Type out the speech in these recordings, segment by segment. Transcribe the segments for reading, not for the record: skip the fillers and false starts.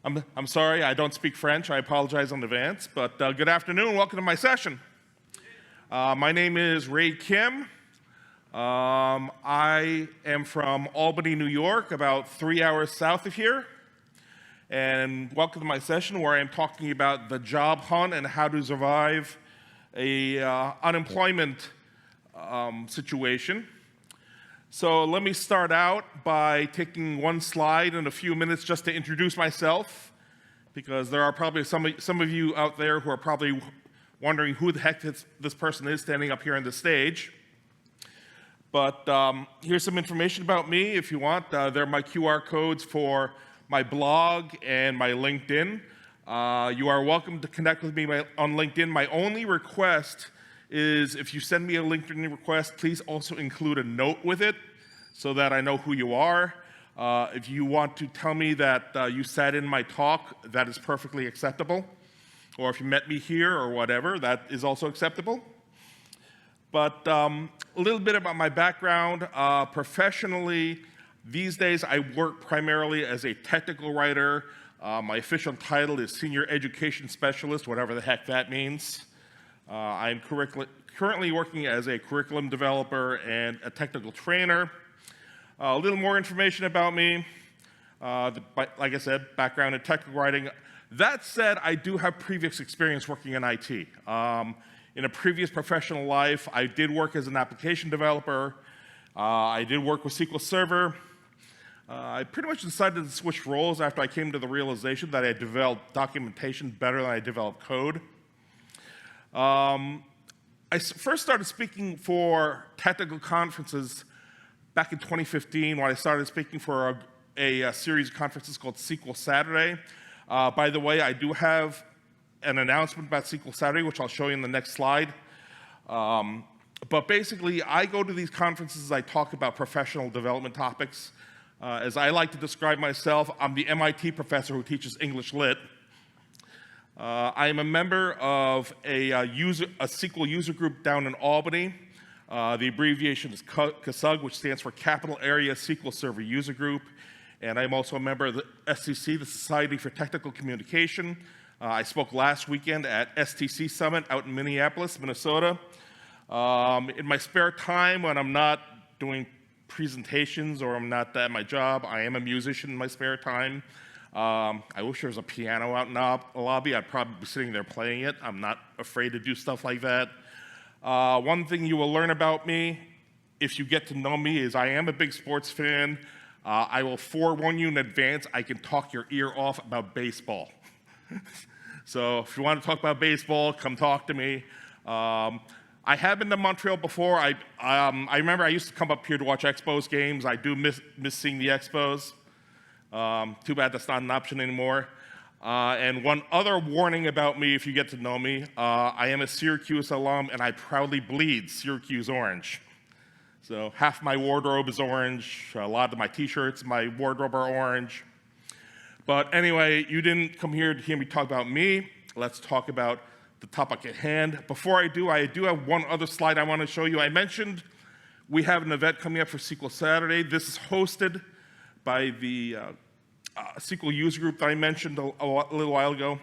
I'm sorry, I don't speak French. I apologize in advance, but good afternoon. Welcome to my session. My name is Ray Kim. I am from Albany, New York, about 3 hours south of here. And welcome to my session where I'm talking about the job hunt and how to survive a unemployment situation. So let me start out by taking one slide in a few minutes just to introduce myself, because there are probably some of you out there who are probably wondering who the heck this person is standing up here on the stage. But here's some information about me if you want. There are my QR codes for my blog and my LinkedIn. You are welcome to connect with me on LinkedIn. My only request is if you send me a LinkedIn request, please also include a note with it so that I know who you are. If you want to tell me that you sat in my talk, that is perfectly acceptable. Or if you met me here or whatever, that is also acceptable. But a little bit about my background. Professionally, these days I work primarily as a technical writer. My official title is Senior Education Specialist, whatever the heck that means. I'm currently working as a curriculum developer and a technical trainer. A little more information about me. Like I said, background in technical writing. That said, I do have previous experience working in IT. In a previous professional life, I did work as an application developer. I did work with SQL Server. I pretty much decided to switch roles after I came to the realization that I developed documentation better than I developed code. I first started speaking for technical conferences back in 2015 when I started speaking for a series of conferences called SQL Saturday. By the way, I do have an announcement about SQL Saturday, which I'll show you in the next slide. But basically, I go to these conferences, I talk about professional development topics. As I like to describe myself, I'm the MIT professor who teaches English Lit. I am a member of a SQL user group down in Albany. The abbreviation is CASUG, which stands for Capital Area SQL Server User Group. And I'm also a member of the STC, the Society for Technical Communication. I spoke last weekend at STC Summit out in Minneapolis, Minnesota. In my spare time, when I'm not doing presentations or I'm not at my job, I am a musician in my spare time. I wish there was a piano out in the lobby. I'd probably be sitting there playing it. I'm not afraid to do stuff like that. One thing you will learn about me, if you get to know me, is I am a big sports fan. I will forewarn you in advance, I can talk your ear off about baseball. So if you want to talk about baseball, come talk to me. I have been to Montreal before. I remember I used to come up here to watch Expos games. I do miss seeing the Expos. Too bad that's not an option anymore. And one other warning about me, if you get to know me, I am a Syracuse alum, and I proudly bleed Syracuse orange. So half my wardrobe is orange. A lot of my t-shirts, my wardrobe are orange. But anyway, you didn't come here to hear me talk about me. Let's talk about the topic at hand. Before I do have one other slide I want to show you. I mentioned we have an event coming up for SQL Saturday. This is hosted by the SQL user group that I mentioned a little while ago.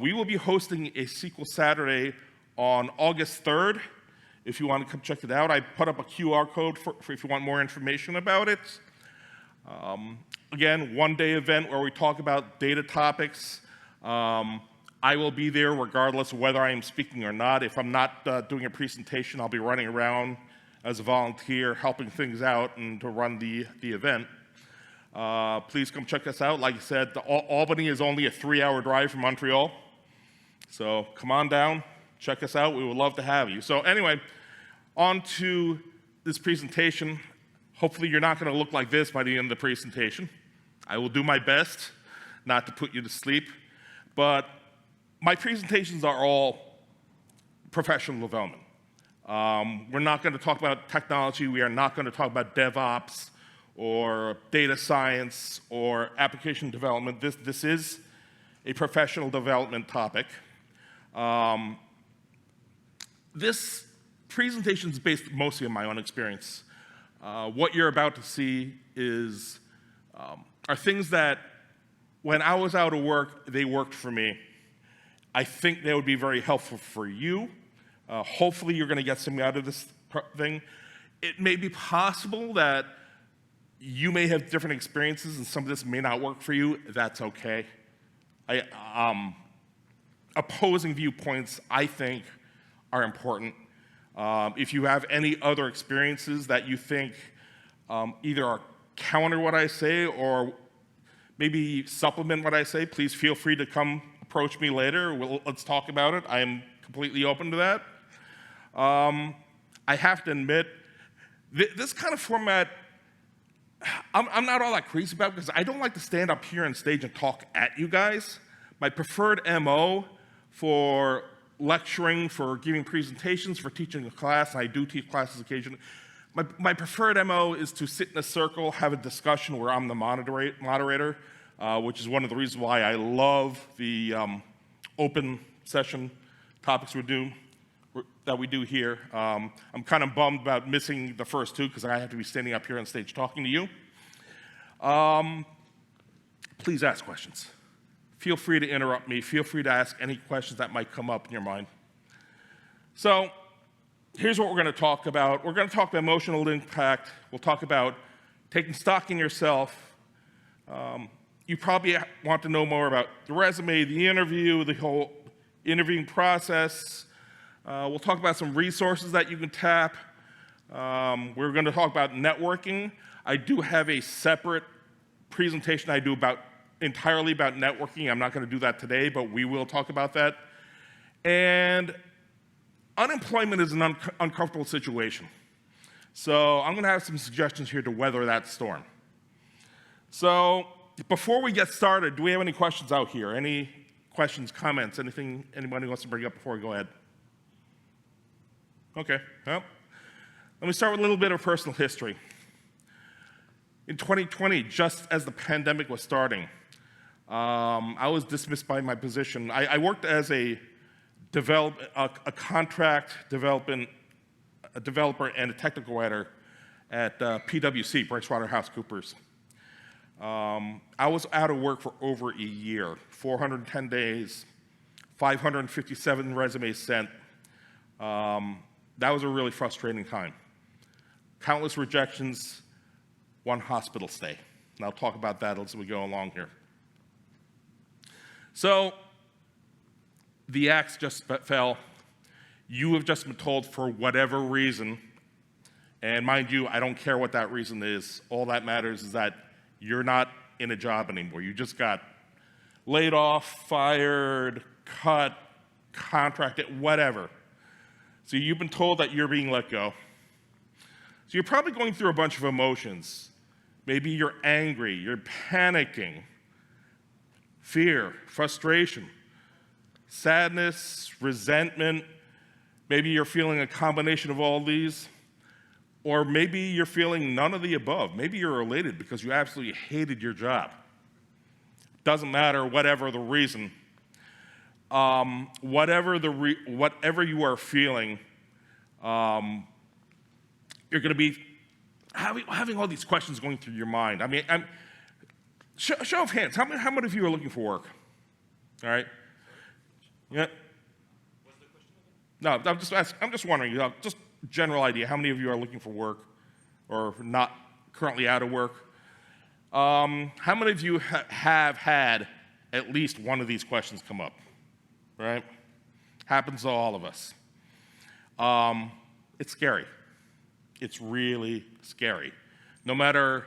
We will be hosting a SQL Saturday on August 3rd. If you want to come check it out, I put up a QR code for if you want more information about it. Again, one-day event where we talk about data topics. I will be there regardless of whether I am speaking or not. If I'm not doing a presentation, I'll be running around as a volunteer, helping things out and to run the event. Please come check us out. Like I said, Albany is only a 3-hour drive from Montreal. So come on down, check us out. We would love to have you. So anyway, on to this presentation. Hopefully you're not going to look like this by the end of the presentation. I will do my best not to put you to sleep. But my presentations are all professional development. We're not going to talk about technology. We are not going to talk about DevOps or data science or application development. This is a professional development topic. This presentation is based mostly on my own experience. What you're about to see are things that when I was out of work, they worked for me. I think they would be very helpful for you. Hopefully you're going to get something out of this thing. It may be possible that you may have different experiences and some of this may not work for you. That's okay. Opposing viewpoints, I think, are important. If you have any other experiences that you think either are counter what I say or maybe supplement what I say, please feel free to come approach me later. Let's talk about it. I am completely open to that. I have to admit, this kind of format, I'm not all that crazy about because I don't like to stand up here on stage and talk at you guys. My preferred MO for lecturing, for giving presentations, for teaching a class, and I do teach classes occasionally, my preferred MO is to sit in a circle, have a discussion where I'm the moderator, which is one of the reasons why I love the open session topics that we do here. I'm kind of bummed about missing the first two because I have to be standing up here on stage talking to you. Please ask questions. Feel free to interrupt me. Feel free to ask any questions that might come up in your mind. So here's what we're going to talk about. We're going to talk about emotional impact. We'll talk about taking stock in yourself. You probably want to know more about the resume, the interview, the whole interviewing process. We'll talk about some resources that you can tap. We're going to talk about networking. I do have a separate presentation I do entirely about networking. I'm not going to do that today, but we will talk about that. And unemployment is an uncomfortable situation. So I'm going to have some suggestions here to weather that storm. So before we get started, do we have any questions out here? Any questions, comments, anything anybody wants to bring up before we go ahead? Okay, well, let me start with a little bit of personal history. In 2020, just as the pandemic was starting, I was dismissed by my position. I worked as a contract developer and a technical writer at PwC, PricewaterhouseCoopers. I was out of work for over a year, 410 days, 557 resumes sent. That was a really frustrating time. Countless rejections, one hospital stay. And I'll talk about that as we go along here. So the axe just fell. You have just been told for whatever reason, and mind you, I don't care what that reason is. All that matters is that you're not in a job anymore. You just got laid off, fired, cut, contracted, whatever. So you've been told that you're being let go. So you're probably going through a bunch of emotions. Maybe you're angry, you're panicking, fear, frustration, sadness, resentment. Maybe you're feeling a combination of all these. Or maybe you're feeling none of the above. Maybe you're elated because you absolutely hated your job. Doesn't matter, whatever the reason. Whatever you are feeling, you're going to be having all these questions going through your mind. I mean, show of hands. How many of you are looking for work? All right. Yeah. What's the question? No, I'm just wondering. Just general idea. How many of you are looking for work, or not currently out of work? How many of you have had at least one of these questions come up? Right? Happens to all of us. It's scary. It's really scary. No matter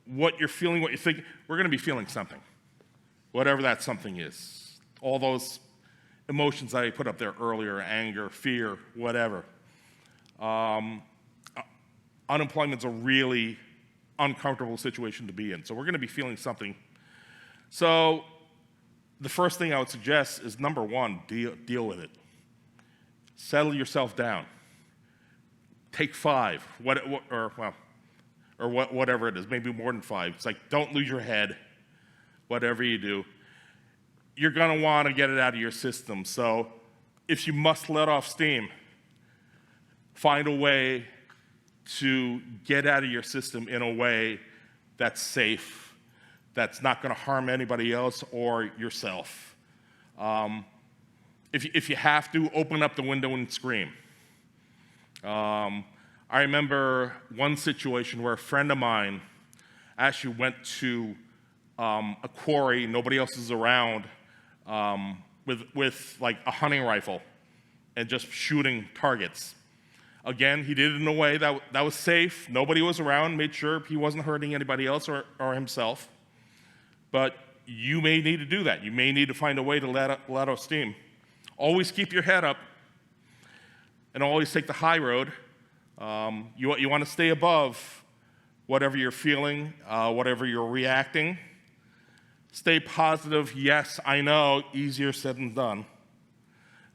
what you're feeling, what you think, we're going to be feeling something. Whatever that something is. All those emotions that I put up there earlier, anger, fear, whatever. Unemployment's a really uncomfortable situation to be in. So we're going to be feeling something. So the first thing I would suggest is, number one, deal with it. Settle yourself down. Take 5, whatever it is, maybe more than 5. It's like, don't lose your head, whatever you do. You're going to want to get it out of your system. So if you must let off steam, find a way to get out of your system in a way that's safe, that's not going to harm anybody else or yourself. If you have to, open up the window and scream. I remember one situation where a friend of mine actually went to a quarry, nobody else is around, with like a hunting rifle and just shooting targets. Again, he did it in a way that was safe. Nobody was around, made sure he wasn't hurting anybody else or himself. But you may need to do that. You may need to find a way to let out steam. Always keep your head up and always take the high road. You want to stay above whatever you're feeling, whatever you're reacting. Stay positive. Yes, I know, easier said than done.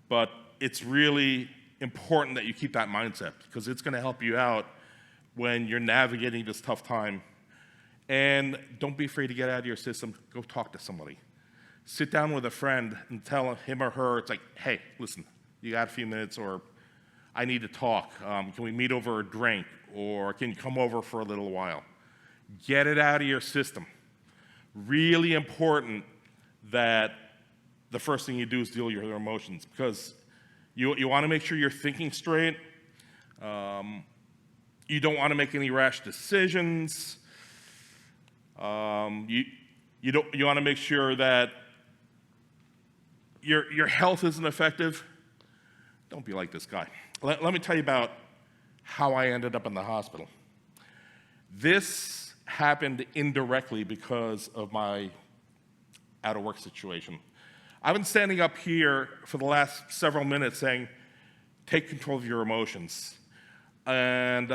But it's really important that you keep that mindset because it's going to help you out when you're navigating this tough time. And don't be afraid to get out of your system. Go talk to somebody. Sit down with a friend and tell him or her, it's like, hey, listen, you got a few minutes, or I need to talk. Can we meet over a drink? Or can you come over for a little while? Get it out of your system. Really important that the first thing you do is deal with your emotions, because you want to make sure you're thinking straight. You don't want to make any rash decisions. You want to make sure that your health isn't effective. Don't be like this guy. Let me tell you about how I ended up in the hospital. This happened indirectly because of my out-of-work situation. I've been standing up here for the last several minutes saying, take control of your emotions. And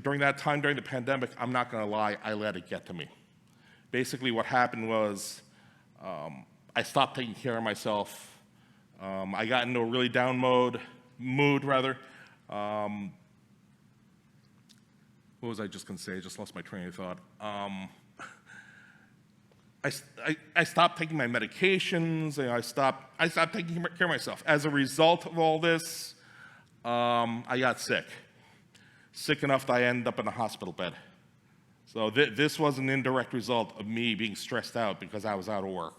during that time, during the pandemic, I'm not going to lie, I let it get to me. Basically, what happened was I stopped taking care of myself. I got into a really down mood. What was I just going to say? I just lost my train of thought. I stopped taking my medications. And I stopped taking care of myself. As a result of all this, I got sick. Sick enough that I ended up in a hospital bed. So this was an indirect result of me being stressed out because I was out of work.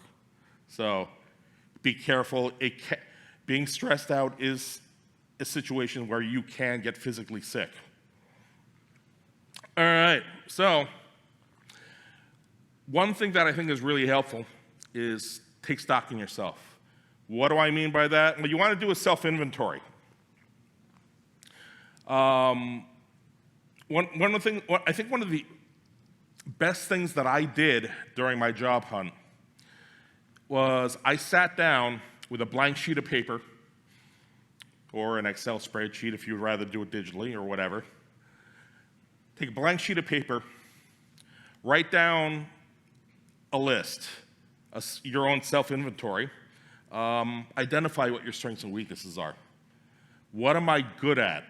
So be careful. Being stressed out is a situation where you can get physically sick. All right, so one thing that I think is really helpful is take stock in yourself. What do I mean by that? Well, you want to do a self-inventory. I think one of the best things that I did during my job hunt was I sat down with a blank sheet of paper or an Excel spreadsheet if you'd rather do it digitally or whatever. Take a blank sheet of paper, write down a list, your own self-inventory, identify what your strengths and weaknesses are. What am I good at?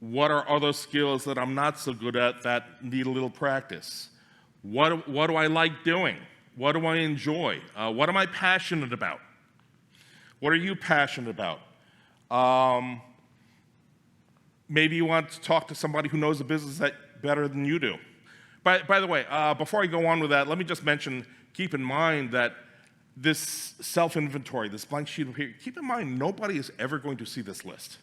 What are other skills that I'm not so good at that need a little practice? What do I like doing? What do I enjoy? What am I passionate about? What are you passionate about? Maybe you want to talk to somebody who knows the business better than you do. By the way, before I go on with that, let me just mention, keep in mind that this self-inventory, this blank sheet of paper, keep in mind nobody is ever going to see this list.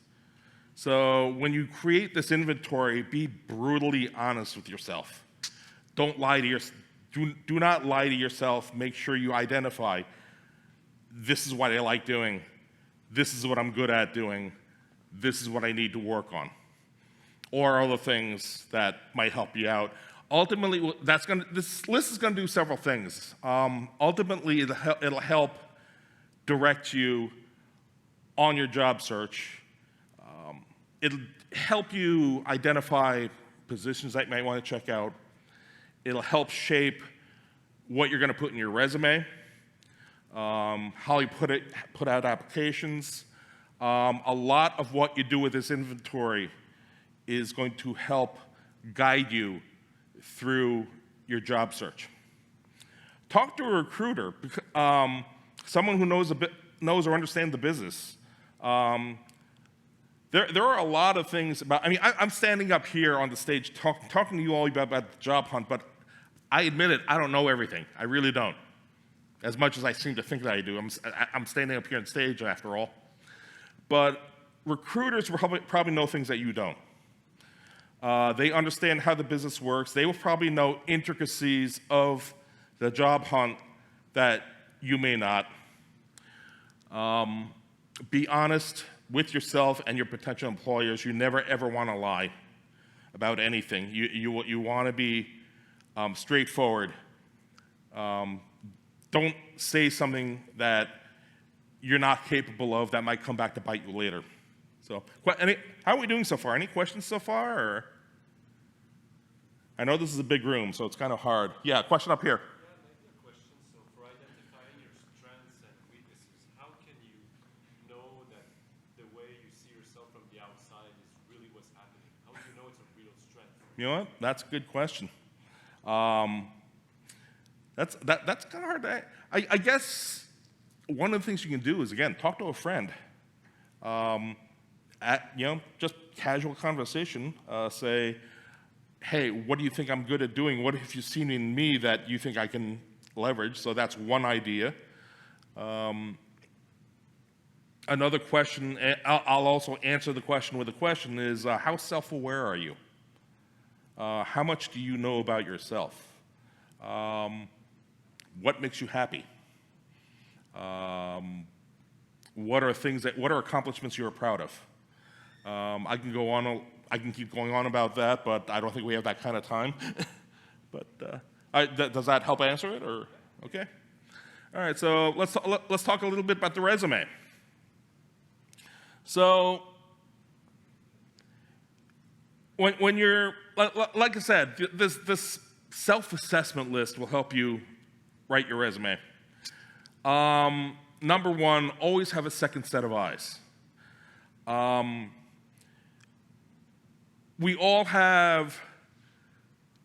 So when you create this inventory, be brutally honest with yourself. Don't lie to yourself. Do not lie to yourself. Make sure you identify, this is what I like doing. This is what I'm good at doing. This is what I need to work on. Or other things that might help you out. Ultimately, this list is going to do several things. Ultimately, it'll help direct you on your job search. It'll help you identify positions that you might want to check out. It'll help shape what you're going to put in your resume, how you put out applications. A lot of what you do with this inventory is going to help guide you through your job search. Talk to a recruiter, someone who knows or understands the business. There are a lot of things about, I'm standing up here on the stage talking to you all about the job hunt, but I admit it, I don't know everything. I really don't. As much as I seem to think that I do. I'm standing up here on stage after all. But recruiters probably know things that you don't. They understand how the business works. They will probably know intricacies of the job hunt that you may not. Be honest with yourself and your potential employers. You never ever want to lie about anything. You want to be straightforward. Don't say something that you're not capable of that might come back to bite you later. So, how are we doing so far? Any questions so far? Or? I know this is a big room, so it's kind of hard. Yeah, question up here. Yeah, maybe a question. So for identifying your strengths and weaknesses, how can you know that the way you see yourself from the outside is really what's happening? How do you know it's a real strength? You know what? That's a good question. That's kind of hard to. I guess one of the things you can do is, again, talk to a friend. Just casual conversation. Say, hey, what do you think I'm good at doing? What have you seen in me that you think I can leverage? So that's one idea. Another question, I'll also answer the question with a question, is how self-aware are you? How much do you know about yourself? What makes you happy? What are accomplishments you're proud of? I can keep going on about that, but I don't think we have that kind of time. But does that help answer it, or okay? All right, so let's talk a little bit about the resume. So when you're, like I said, this self-assessment list will help you write your resume. Number one, always have a second set of eyes. We all have,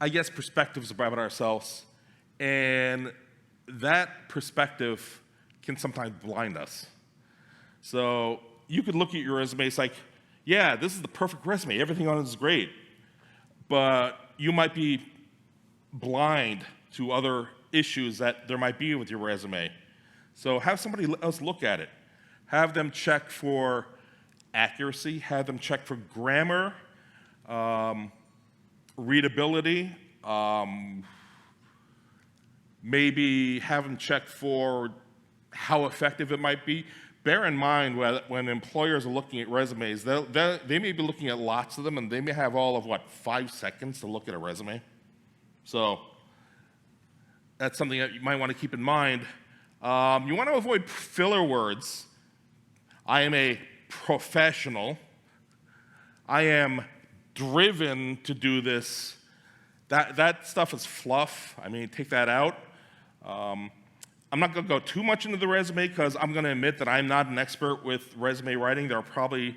I guess, perspectives about ourselves, and that perspective can sometimes blind us. So you could look at your resume, it's like, yeah, this is the perfect resume, everything on it is great, but you might be blind to other issues that there might be with your resume. So have somebody else look at it. Have them check for accuracy, have them check for grammar, readability, maybe have them check for how effective it might be. Bear in mind when employers are looking at resumes, they may be looking at lots of them, and they may have all of, 5 seconds to look at a resume. So that's something that you might want to keep in mind. You want to avoid filler words. I am a professional. I am driven to do this. That stuff is fluff. I mean, take that out. I'm not going to go too much into the resume because I'm going to admit that I'm not an expert with resume writing. There are probably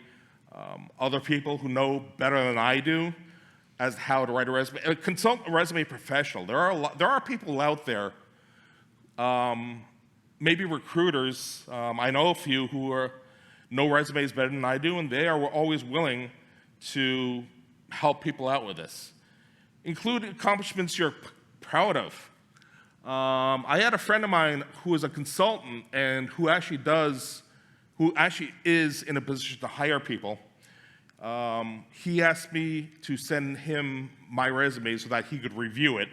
other people who know better than I do as how to write a resume. Consult a resume professional. There are people out there, maybe recruiters. I know a few who know resumes better than I do, and they are always willing to help people out with this. Include accomplishments you're proud of. I had a friend of mine who is a consultant and who actually is in a position to hire people. He asked me to send him my resume so that he could review it.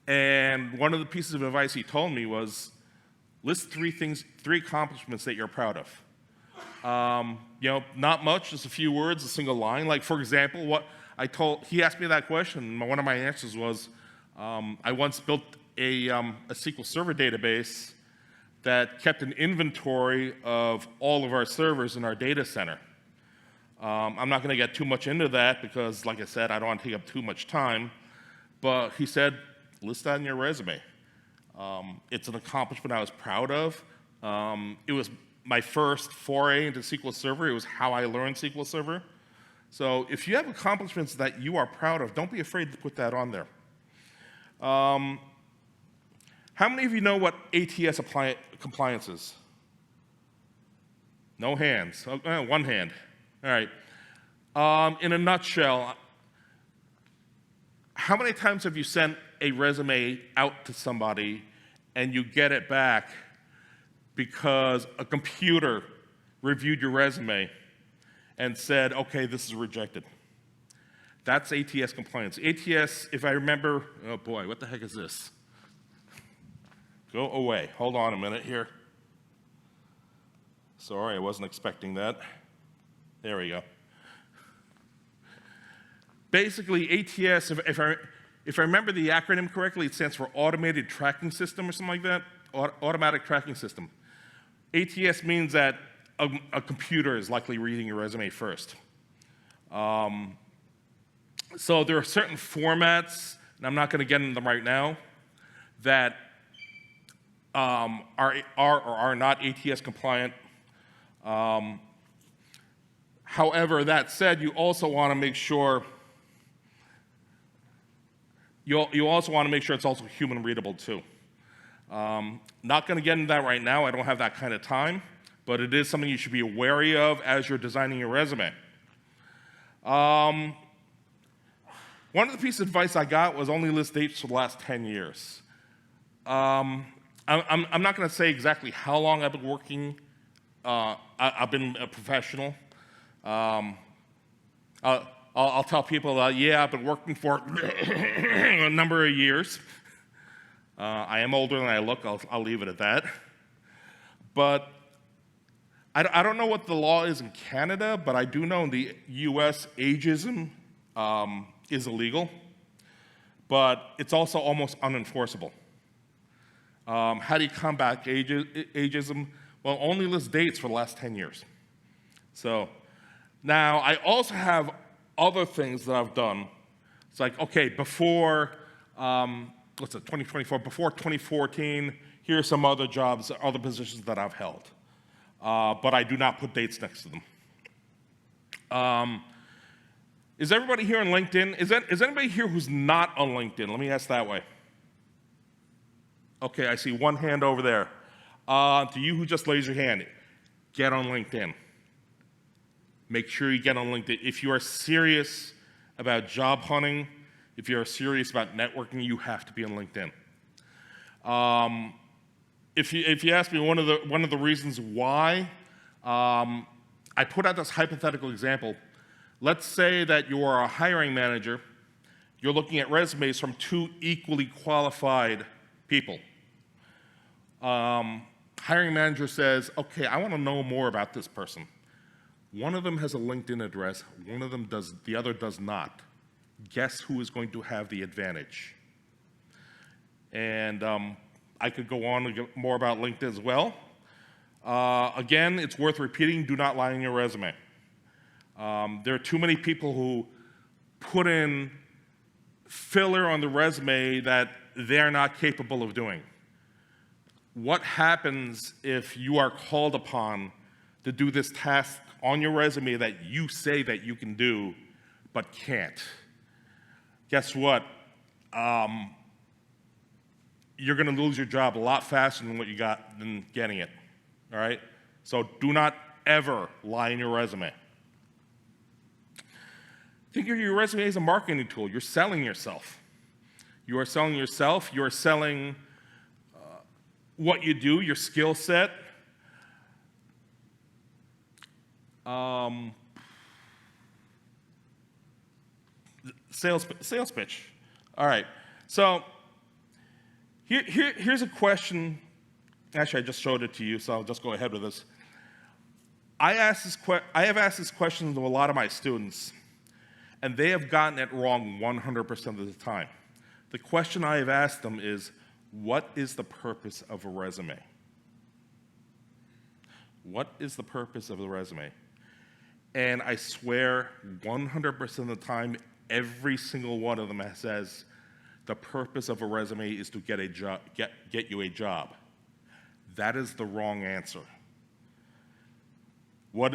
And one of the pieces of advice he told me was, list 3 accomplishments that you're proud of. Not much, just a few words, a single line. Like, for example, he asked me that question, and one of my answers was, I once built a SQL Server database that kept an inventory of all of our servers in our data center. I'm not going to get too much into that because, like I said, I don't want to take up too much time. But he said, list that in your resume. It's an accomplishment I was proud of. It was my first foray into SQL Server. It was how I learned SQL Server. So if you have accomplishments that you are proud of, don't be afraid to put that on there. How many of you know what ATS compliance is? No hands. One hand. All right. In a nutshell, how many times have you sent a resume out to somebody and you get it back because a computer reviewed your resume and said, okay, this is rejected. That's ATS compliance. ATS, if I remember, oh boy, what the heck is this? Go away. Hold on a minute here. Sorry, I wasn't expecting that. There we go. Basically, ATS, if I remember the acronym correctly, it stands for Automated Tracking System or something like that. Automatic Tracking System. ATS means that a computer is likely reading your resume first. So there are certain formats, and I'm not going to get into them right now, that are or are not ATS compliant. However, that said, you also want to make sure it's also human readable too. Not going to get into that right now. I don't have that kind of time, but it is something you should be wary of as you're designing your resume. One of the pieces of advice I got was only list dates for the last 10 years. I'm not going to say exactly how long I've been working. I've been a professional. I'll tell people, yeah, I've been working for a number of years. I am older than I look. I'll leave it at that. But I don't know what the law is in Canada, but I do know in the U.S. ageism is illegal, but it's also almost unenforceable. How do you combat ageism? Well, only list dates for the last 10 years. So now I also have other things that I've done. It's like, okay, before, 2024, before 2014, here's some other jobs, other positions that I've held. But I do not put dates next to them. Is everybody here on LinkedIn? Is anybody here who's not on LinkedIn? Let me ask that way. Okay, I see one hand over there. To you who just raised your hand, get on LinkedIn. Make sure you get on LinkedIn. If you are serious about job hunting, if you're serious about networking, you have to be on LinkedIn. If you ask me one of the reasons why, I put out this hypothetical example. Let's say that you are a hiring manager. You're looking at resumes from two equally qualified people. Hiring manager says, okay, I want to know more about this person. One of them has a LinkedIn address, one of them does, the other does not. Guess who is going to have the advantage? And I could go on and get more about LinkedIn as well. Again, it's worth repeating, do not lie in your resume. There are too many people who put in filler on the resume that they're not capable of doing. What happens if you are called upon to do this task on your resume that you say that you can do, but can't? Guess what? You're going to lose your job a lot faster than getting it. All right? So do not ever lie in your resume. Think of your resume as a marketing tool. You're selling yourself. You are selling yourself. You are selling what you do, your skill set. Sales pitch. All right. So here's a question. Actually, I just showed it to you, so I'll just go ahead with this. I have asked this question to a lot of my students, and they have gotten it wrong 100% of the time. The question I have asked them is, what is the purpose of a resume? What is the purpose of the resume? And I swear 100% of the time, every single one of them says, the purpose of a resume is to get you a job. That is the wrong answer.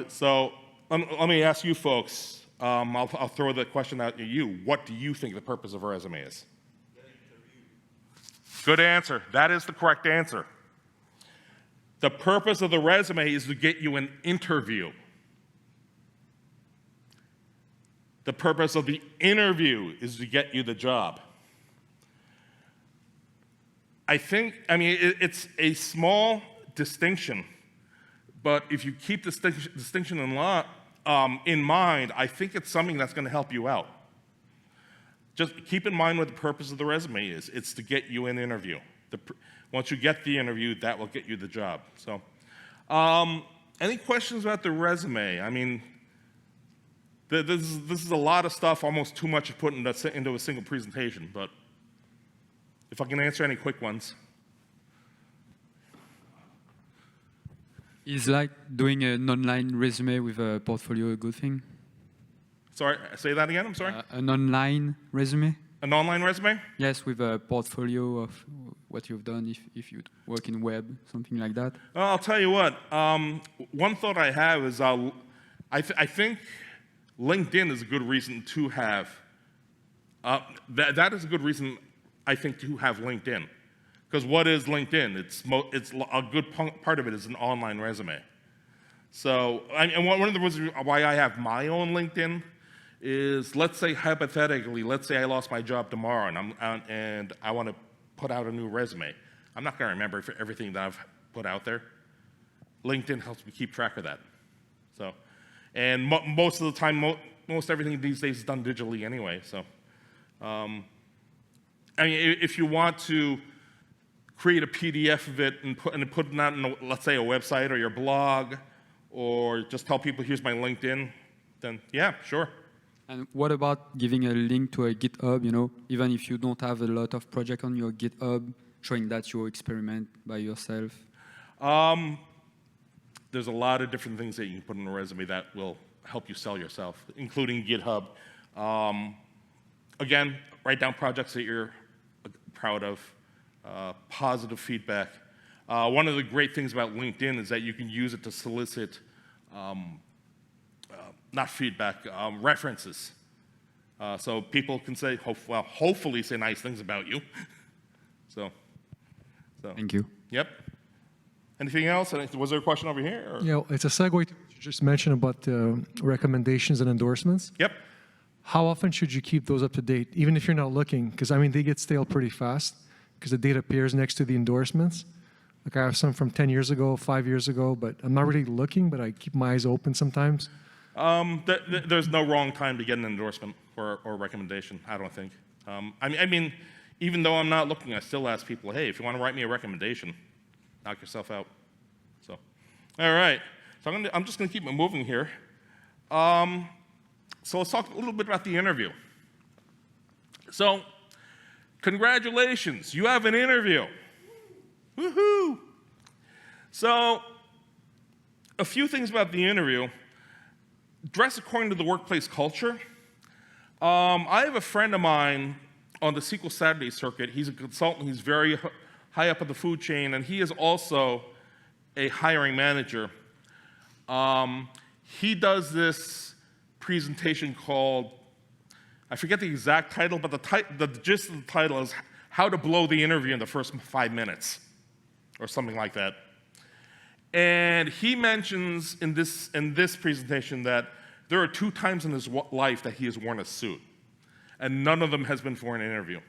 So let me ask you folks, I'll throw the question out to you. What do you think the purpose of a resume is? Good answer. That is the correct answer. The purpose of the resume is to get you an interview. The purpose of the interview is to get you the job. I mean, it's a small distinction, but if you keep the distinction in mind, I think it's something that's going to help you out. Just keep in mind what the purpose of the resume is. It's to get you an interview. Once you get the interview, that will get you the job. So, any questions about the resume? I mean, this is a lot of stuff, almost too much to put into a single presentation, but if I can answer any quick ones. Is like doing an online resume with a portfolio a good thing? Sorry, say that again, I'm sorry? An online resume? An online resume? Yes, with a portfolio of what you've done if you work in web, something like that. Well, I'll tell you what, one thought I have is I think LinkedIn is a good reason to have, that is a good reason, I think, to have LinkedIn. Because what is LinkedIn? It's a good part of it is an online resume. So, and one of the reasons why I have my own LinkedIn is, let's say hypothetically, let's say I lost my job tomorrow and I want to put out a new resume. I'm not going to remember everything that I've put out there. LinkedIn helps me keep track of that. So, and most of the time, most everything these days is done digitally anyway. So, I mean, if you want to create a PDF of it and put it on, let's say, a website or your blog, or just tell people, here's my LinkedIn, then yeah, sure. And what about giving a link to a GitHub, you know, even if you don't have a lot of project on your GitHub, showing that you experiment by yourself? There's a lot of different things that you can put in a resume that will help you sell yourself, including GitHub. Again, write down projects that you're proud of, positive feedback. One of the great things about LinkedIn is that you can use it to solicit, not feedback, references. So people can say, hopefully say nice things about you. so. Thank you. Yep. Anything else? Was there a question over here? Or? Yeah, it's a segue to what you just mentioned about recommendations and endorsements. Yep. How often should you keep those up to date, even if you're not looking? Because, I mean, they get stale pretty fast because the date appears next to the endorsements. Like I have some from 10 years ago, 5 years ago, but I'm not really looking, but I keep my eyes open sometimes. There's no wrong time to get an endorsement or recommendation, I don't think. I mean, even though I'm not looking, I still ask people, hey, if you want to write me a recommendation, knock yourself out. So, all right. So I'm just going to keep it moving here. So let's talk a little bit about the interview. So, congratulations, you have an interview. Woohoo! So, a few things about the interview. Dress according to the workplace culture. I have a friend of mine on the SQL Saturday circuit. He's a consultant. He's very high up in the food chain, and he is also a hiring manager. He does this presentation called, I forget the exact title, but the gist of the title is How to Blow the Interview in the First 5 Minutes, or something like that. And he mentions in this presentation that there are 2 times in his life that he has worn a suit, and none of them has been for an interview.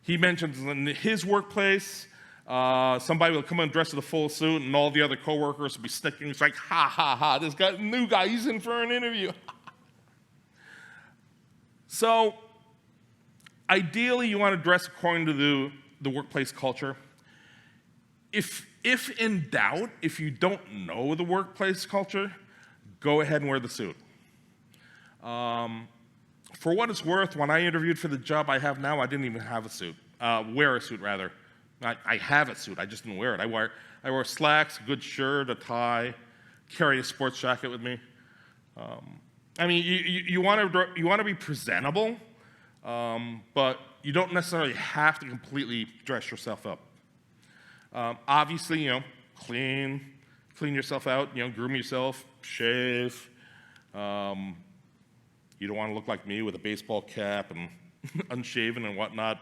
He mentions in his workplace, somebody will come in dressed in a full suit, and all the other coworkers will be snicking. It's like, ha, ha, ha, this guy, new guy, he's in for an interview. So, ideally, you want to dress according to the workplace culture. If in doubt, if you don't know the workplace culture, go ahead and wear the suit. For what it's worth, when I interviewed for the job I have now, I didn't even have a suit. Wear a suit, rather. I have a suit, I just didn't wear it. I wore slacks, a good shirt, a tie, carry a sports jacket with me. I mean, you want to be presentable, but you don't necessarily have to completely dress yourself up. Obviously, clean yourself out, groom yourself, shave. You don't want to look like me with a baseball cap and unshaven and whatnot.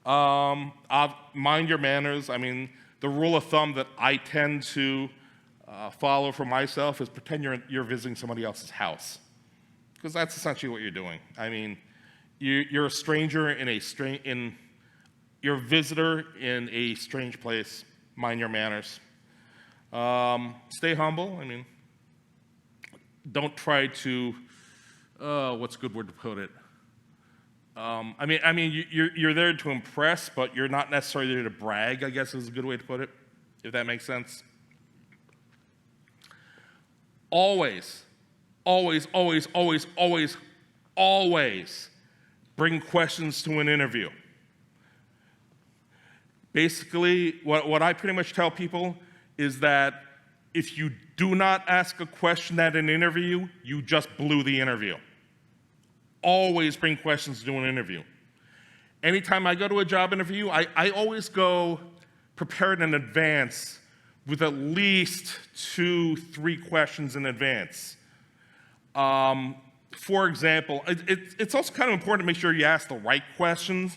Mind your manners. I mean, the rule of thumb that I tend to follow for myself is pretend you're visiting somebody else's house, because that's essentially what you're doing. I mean, you're a stranger in you're a visitor in a strange place. Mind your manners. Stay humble. I mean, don't try to, what's a good word to put it? You're there to impress, but you're not necessarily there to brag, I guess is a good way to put it, if that makes sense. Always, always, always, always, always, always bring questions to an interview. Basically, what I pretty much tell people is that if you do not ask a question at an interview, you just blew the interview. Always bring questions to an interview. Anytime I go to a job interview, I always go prepared in advance with at least 2-3 questions in advance. For example, it's also kind of important to make sure you ask the right questions.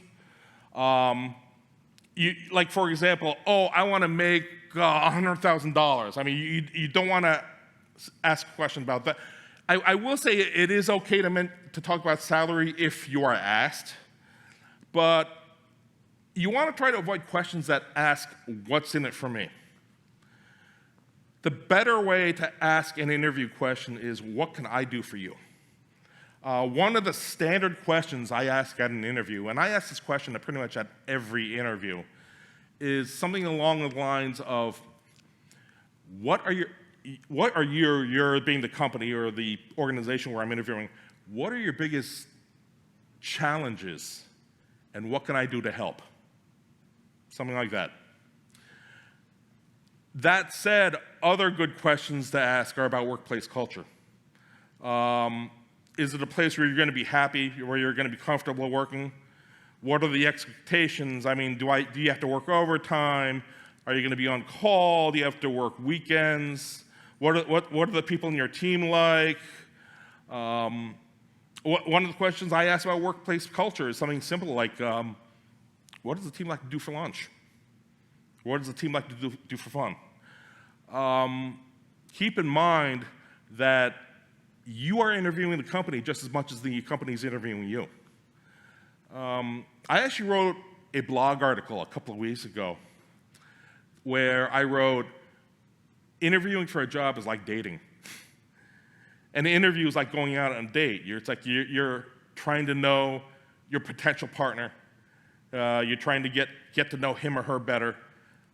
Like, for example, I want to make $100,000. I mean, you don't want to ask a question about that. I will say it is okay to talk about salary if you are asked, but you want to try to avoid questions that ask, what's in it for me? The better way to ask an interview question is, what can I do for you? One of the standard questions I ask at an interview, and I ask this question pretty much at every interview, is something along the lines of, what are your being the company or the organization where I'm interviewing, what are your biggest challenges, and what can I do to help? Something like that. That said, other good questions to ask are about workplace culture. Is it a place where you're going to be happy, where you're going to be comfortable working? What are the expectations? I mean, do you have to work overtime? Are you going to be on call? Do you have to work weekends? What are the people in your team like? One of the questions I ask about workplace culture is something simple like, what does the team like to do for lunch? What does the team like to do for fun? Keep in mind that you are interviewing the company just as much as the company is interviewing you. I actually wrote a blog article a couple of weeks ago where I wrote, interviewing for a job is like dating. An interview is like going out on a date. It's like you're trying to know your potential partner. You're trying to get to know him or her better,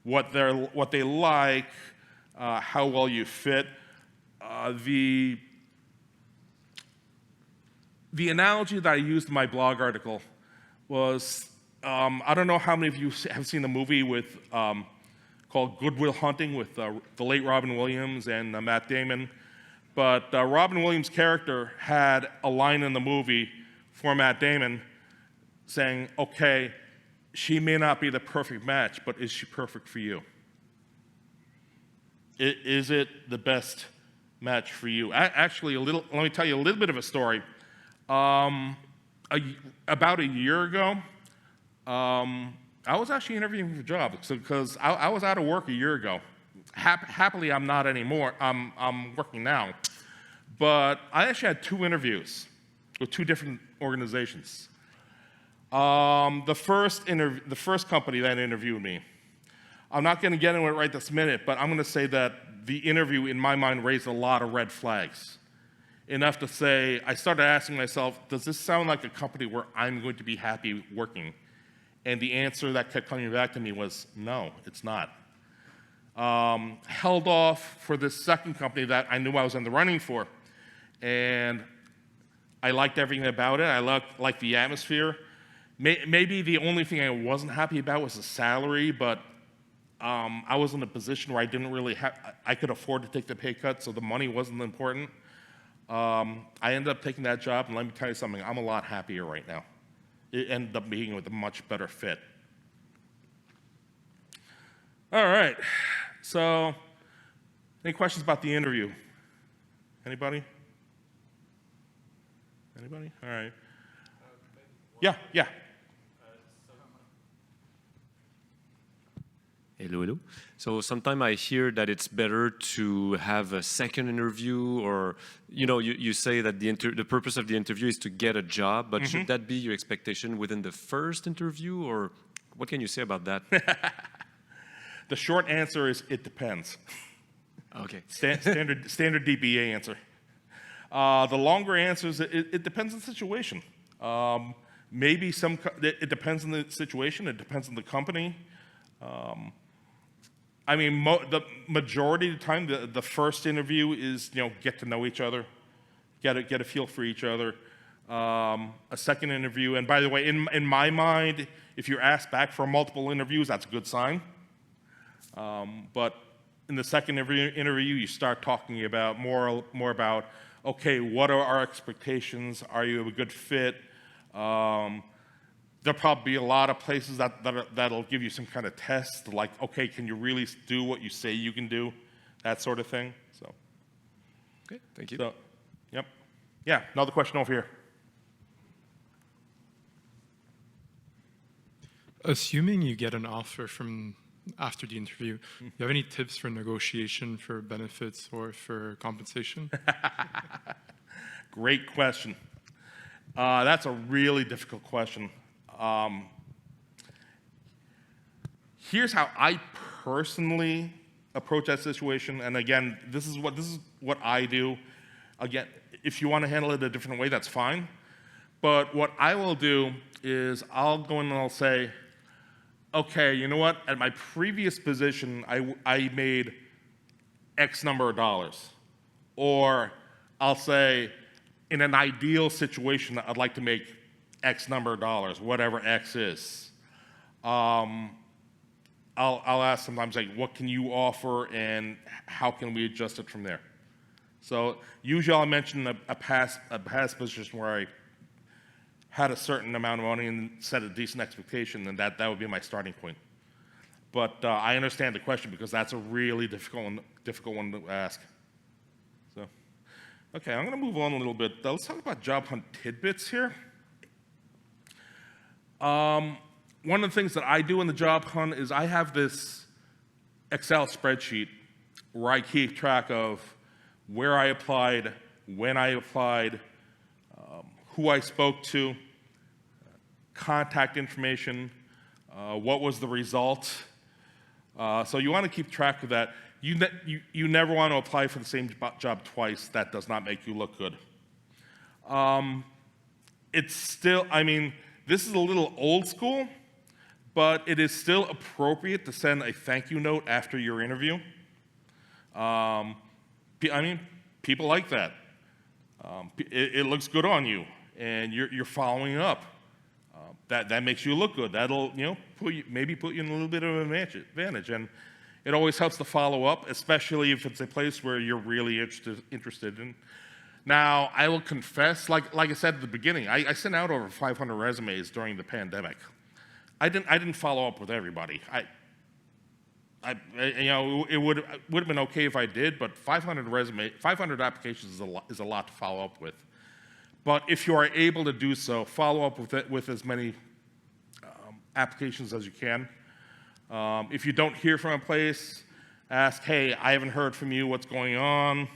what they like, how well you fit. The analogy that I used in my blog article was, I don't know how many of you have seen the movie called Good Will Hunting with the late Robin Williams and Matt Damon. But Robin Williams' character had a line in the movie for Matt Damon saying, okay, she may not be the perfect match, but is she perfect for you? Is it the best match for you? Actually, let me tell you a little bit of a story. About a year ago, I was actually interviewing for a job because I was out of work a year ago. Happily, I'm not anymore. I'm working now. But I actually had 2 interviews with 2 different organizations. The first company that interviewed me, I'm not going to get into it right this minute, but I'm going to say that the interview, in my mind, raised a lot of red flags. Enough to say, I started asking myself, does this sound like a company where I'm going to be happy working? And the answer that kept coming back to me was, no, it's not. Held off for this second company that I knew I was in the running for. And I liked everything about it. I liked the atmosphere. Maybe the only thing I wasn't happy about was the salary, but I was in a position where I could afford to take the pay cut, so the money wasn't important. I ended up taking that job, and let me tell you something, I'm a lot happier right now. It ended up being with a much better fit. All right, so any questions about the interview? Anybody? Anybody? All right. Yeah. Hello. So sometimes I hear that it's better to have a second interview, or you say that the purpose of the interview is to get a job, but should that be your expectation within the first interview, or What can you say about that? The short answer is it depends. Okay. Standard DBA answer. The longer answer is it depends on the situation. Maybe it depends on the situation. It depends on the company. I mean, the majority of the time, the first interview is get to know each other, get a feel for each other. A second interview, and by the way, in my mind, if you're asked back for multiple interviews, that's a good sign. But in the second interview, you start talking about more about, okay, what are our expectations? Are you a good fit? There'll probably be a lot of places that'll give you some kind of test, like, okay, can you really do what you say you can do? That sort of thing. So, Okay, thank you. so yep. Yeah, another question over here. Assuming you get an offer from after the interview, do you have any tips for negotiation for benefits or for compensation? Great question. That's a really difficult question. Here's how I personally approach that situation. And again, this is what I do. Again, if you want to handle it a different way, that's fine. But what I will do is I'll go in and I'll say, okay, you know what? At my previous position, I made X number of dollars. Or I'll say, in an ideal situation, I'd like to make X number of dollars, whatever X is. I'll ask sometimes, like, what can you offer and how can we adjust it from there? So usually I'll mention a past position where I had a certain amount of money and set a decent expectation, and that would be my starting point. But I understand the question because that's a really difficult one to ask. So, okay, I'm going to move on a little bit. Let's talk about job hunt tidbits here. One of the things that I do in the job hunt is I have this Excel spreadsheet where I keep track of where I applied, when I applied, who I spoke to, contact information, what was the result. So you want to keep track of that. You never want to apply for the same job twice. That does not make you look good. It's still, I mean, this is a little old school, but it is still appropriate to send a thank you note after your interview. I mean, people like that. It looks good on you, and you're following up. That makes you look good. That'll maybe put you in a little bit of an advantage, and it always helps to follow up, especially if it's a place where you're really interested in. Now, I will confess, like I said at the beginning, I sent out over 500 resumes during the pandemic. I didn't follow up with everybody. It would have been okay if I did, but 500 applications is a lot to follow up with. But if you are able to do so, follow up with as many applications as you can. If you don't hear from a place, ask, hey, I haven't heard from you, what's going on?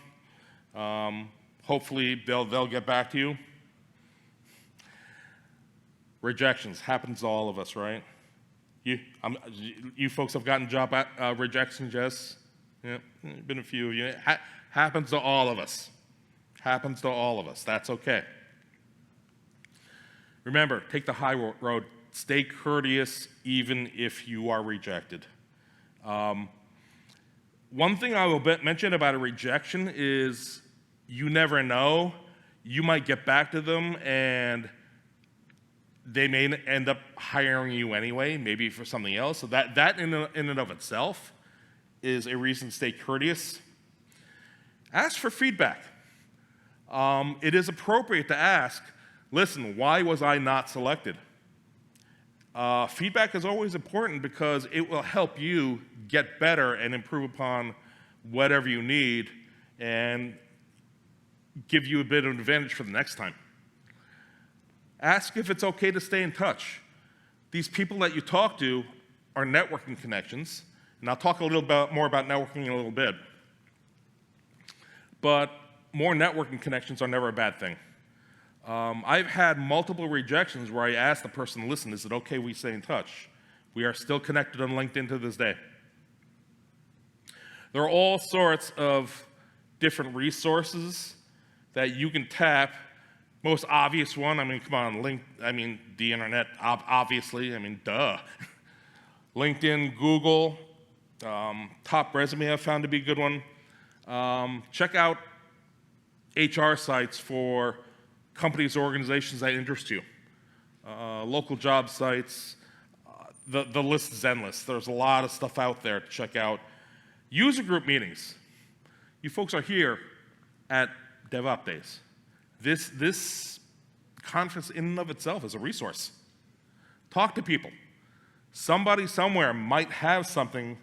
Hopefully they'll get back to you. Rejections happens to all of us, right? You folks have gotten job rejections, yes? Yeah, been a few of you. Happens to all of us. Happens to all of us. That's okay. Remember, take the high road. Stay courteous even if you are rejected. One thing I will mention about a rejection is you never know. You might get back to them and they may end up hiring you anyway, maybe for something else. So that in and of itself is a reason to stay courteous. Ask for feedback. It is appropriate to ask, listen, why was I not selected? Feedback is always important because it will help you get better and improve upon whatever you need and give you a bit of an advantage for the next time. Ask if it's okay to stay in touch. These people that you talk to are networking connections, and I'll talk a little bit more about networking in a little bit. But more networking connections are never a bad thing. I've had multiple rejections where I asked the person, listen, is it okay we stay in touch? We are still connected on LinkedIn to this day. There are all sorts of different resources that you can tap. Most obvious one, I mean, come on, the internet, obviously, I mean, duh. LinkedIn, Google, Top Resume I've found to be a good one. Check out HR sites for companies or organizations that interest you. Local job sites, the list is endless. There's a lot of stuff out there to check out. User group meetings. You folks are here at DevOps Days. This conference in and of itself is a resource. Talk to people. Somebody somewhere might have something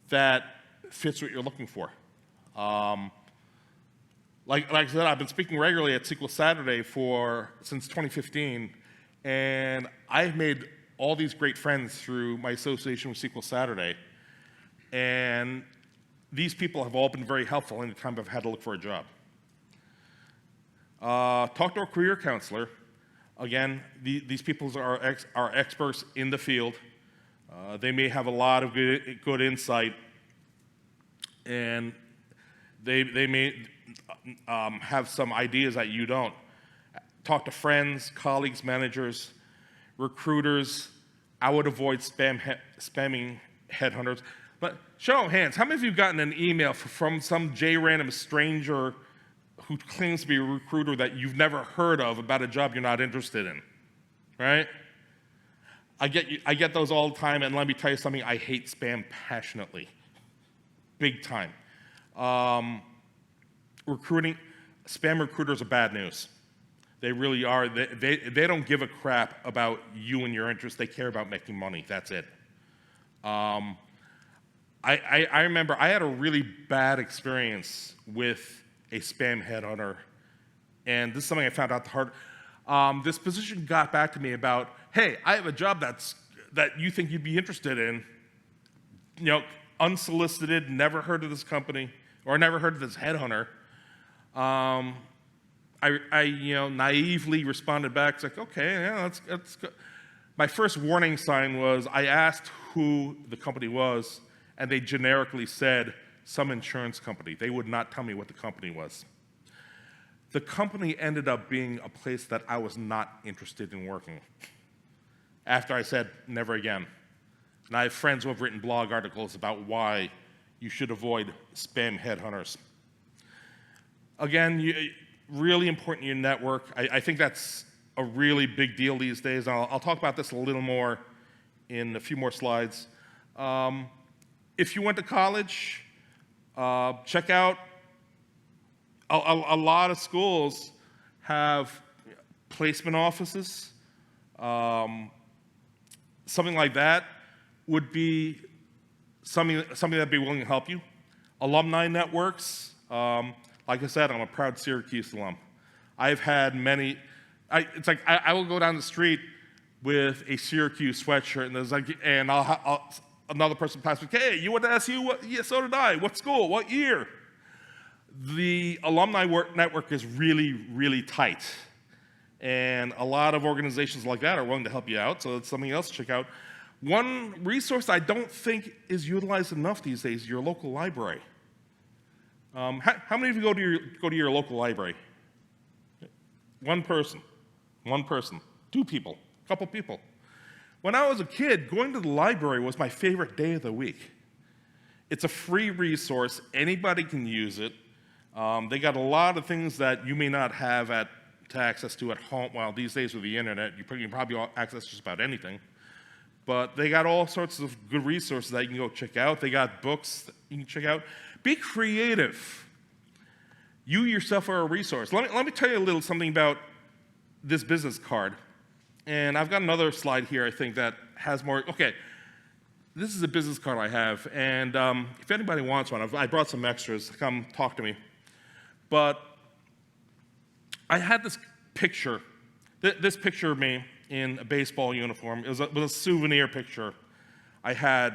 that fits what you're looking for. Like I said, I've been speaking regularly at SQL Saturday since 2015, and I've made all these great friends through my association with SQL Saturday. And these people have all been very helpful anytime I've had to look for a job. Talk to a career counselor. Again, these people are experts in the field. They may have a lot of good insight, and they may have some ideas that you don't. Talk to friends, colleagues, managers, recruiters. I would avoid spamming headhunters. But show of hands, how many of you have gotten an email from some random stranger who claims to be a recruiter that you've never heard of about a job you're not interested in, right? I get those all the time, and let me tell you something, I hate spam passionately, big time. Spam recruiters are bad news. They really are. They don't give a crap about you and your interests. They care about making money. That's it. I remember I had a really bad experience with a spam headhunter, and this is something I found out the hard. This position got back to me about, hey, I have a job that you think you'd be interested in. You know, unsolicited, never heard of this company, or never heard of this headhunter. I naively responded back. It's like, okay, yeah, that's good. My first warning sign was I asked who the company was, and they generically said some insurance company. They would not tell me what the company was. The company ended up being a place that I was not interested in working. After I said, never again. And I have friends who have written blog articles about why you should avoid spam headhunters. Again, really important in your network. I think that's a really big deal these days. I'll talk about this a little more in a few more slides. If you went to college, check out a lot of schools have placement offices. Something like that would be something that'd be willing to help you. Alumni networks. Like I said, I'm a proud Syracuse alum. I've had many. It's like I will go down the street with a Syracuse sweatshirt, and there's like, and another person pass me. Hey, you went to SU? Yeah, so did I. What school? What year? The alumni network is really, really tight, and a lot of organizations like that are willing to help you out. So it's something else to check out. One resource I don't think is utilized enough these days is your local library. How many of you go to your local library? One person, 2 people, a couple people. When I was a kid, going to the library was my favorite day of the week. It's a free resource. Anybody can use it. They got a lot of things that you may not have to access to at home. Well, these days with the internet, you can probably access just about anything. But they got all sorts of good resources that you can go check out. They got books that you can check out. Be creative. You yourself are a resource. Let me tell you a little something about this business card. And I've got another slide here, I think, that has more. Okay, this is a business card I have. And if anybody wants one, I brought some extras. Come talk to me. But I had this picture, this picture of me in a baseball uniform. It was a souvenir picture I had.